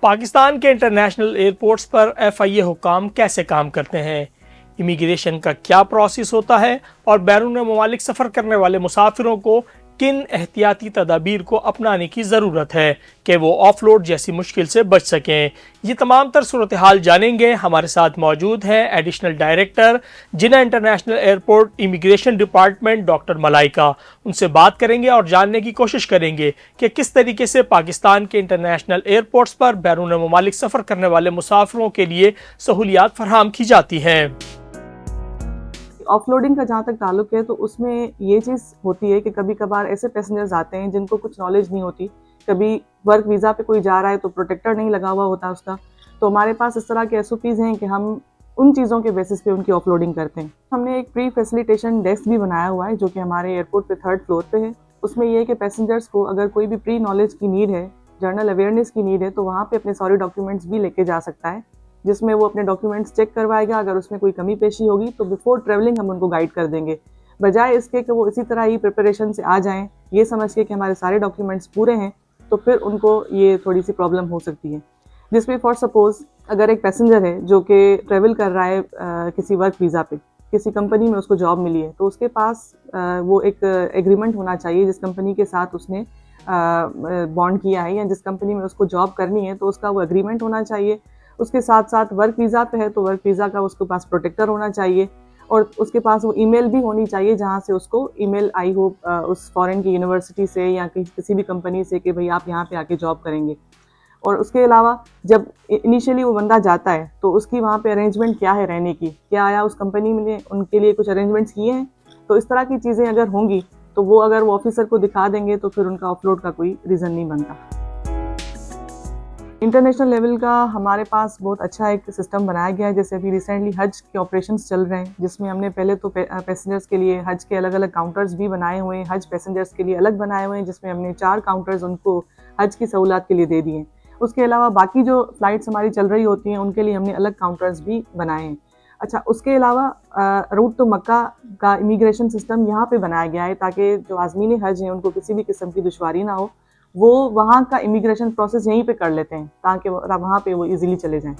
पाकिस्तान के international airports पर FIA हुकाम कैसे काम करते हैं, इमिग्रेशन का क्या प्रोसेस होता है और बैरून ममालिक सफ़र करने वाले मुसाफिरों को किन एहतियाती तदाबीर को अपनाने की ज़रूरत है कि वो ऑफलोड जैसी मुश्किल से बच सकें। ये तमाम तर सूरत हाल जानेंगे। हमारे साथ मौजूद हैं additional director Jinnah international airport immigration department doctor Malaika. उनसे बात करेंगे और जानने की कोशिश करेंगे कि किस तरीके से पाकिस्तान के इंटरनेशनल एयरपोर्ट्स पर बैरून ममालिक सफ़र करने वाले मुसाफिरों के लिए सहूलियात फराहम की जाती हैं। ऑफलोडिंग का जहाँ तक ताल्लुक है तो उसमें ये चीज़ होती है कि कभी कभार ऐसे पैसेंजर्स आते हैं जिनको कुछ नॉलेज नहीं होती, कभी वर्क वीज़ा पे कोई जा रहा है तो प्रोटेक्टर नहीं लगा हुआ होता उसका, तो हमारे पास इस तरह के SOPs हैं कि हम उन चीज़ों के बेसिस पे उनकी ऑफलोडिंग करते हैं। हमने एक प्री फैसिलिटेशन डेस्क भी बनाया हुआ है जो कि हमारे एयरपोर्ट पे 3rd फ्लोर पे है। उसमें ये है कि पैसेंजर्स को अगर कोई भी प्री नॉलेज की नीड है, जर्नल अवेयरनेस की नीड है, तो वहाँ पे अपने सारे डॉक्यूमेंट्स भी लेके जा सकता है, जिसमें वो अपने डॉक्यूमेंट्स चेक करवाएगा। अगर उसमें कोई कमी पेशी होगी तो बिफोर ट्रैवलिंग हम उनको गाइड कर देंगे, बजाय इसके कि वो इसी तरह ही प्रिपरेशन से आ जाएं ये समझ के कि हमारे सारे डॉक्यूमेंट्स पूरे हैं, तो फिर उनको ये थोड़ी सी प्रॉब्लम हो सकती है। जिसमें फॉर सपोज अगर एक पैसेंजर है जो कि ट्रैवल कर रहा है किसी वर्क वीज़ा पे, किसी कंपनी में उसको जॉब मिली है, तो उसके पास वो एक एग्रीमेंट होना चाहिए जिस कंपनी के साथ उसने बॉन्ड किया है या जिस कंपनी में उसको जॉब करनी है, तो उसका वो एग्रीमेंट होना चाहिए। उसके साथ साथ वर्क वीज़ा पे है तो वर्क वीज़ा का उसके पास प्रोटेक्टर होना चाहिए और उसके पास वो ईमेल भी होनी चाहिए जहाँ से उसको ईमेल आई हो उस फॉरेन की यूनिवर्सिटी से या किसी भी कंपनी से कि भाई आप यहाँ पे आके जॉब करेंगे। और उसके अलावा जब इनिशियली वो बंदा जाता है तो उसकी वहाँ पे अरेंजमेंट क्या है रहने की, क्या आया उस कंपनी ने उनके लिए कुछ अरेंजमेंट्स किए हैं, तो इस तरह की चीज़ें अगर होंगी तो वो अगर वो ऑफिसर को दिखा देंगे तो फिर उनका ऑफलोड का कोई रीज़न नहीं बनता। इंटरनेशनल लेवल का हमारे पास बहुत अच्छा एक सिस्टम बनाया गया है। जैसे अभी रिसेंटली हज के ऑपरेशंस चल रहे हैं, जिसमें हमने पहले तो पैसेंजर्स के लिए हज के अलग अलग काउंटर्स भी बनाए हुए हैं, हज पैसेंजर्स के लिए अलग बनाए हुए हैं, जिसमें हमने 4 काउंटर्स उनको हज की सहूलत के लिए दे दिए हैं। उसके अलावा बाकी जो फ्लाइट्स हमारी चल रही होती हैं उनके लिए हमने अलग काउंटर्स भी बनाए हैं। अच्छा, उसके अलावा रूट टू मक्का का इमिग्रेशन सिस्टम यहाँ पे बनाया गया है ताकि जो आज़मीन हज हैं उनको किसी भी किस्म की दुश्वारी ना हो, वो वहाँ का इमिग्रेशन प्रोसेस यहीं पे कर लेते हैं ताकि वहाँ पे वो इजीली चले जाएं।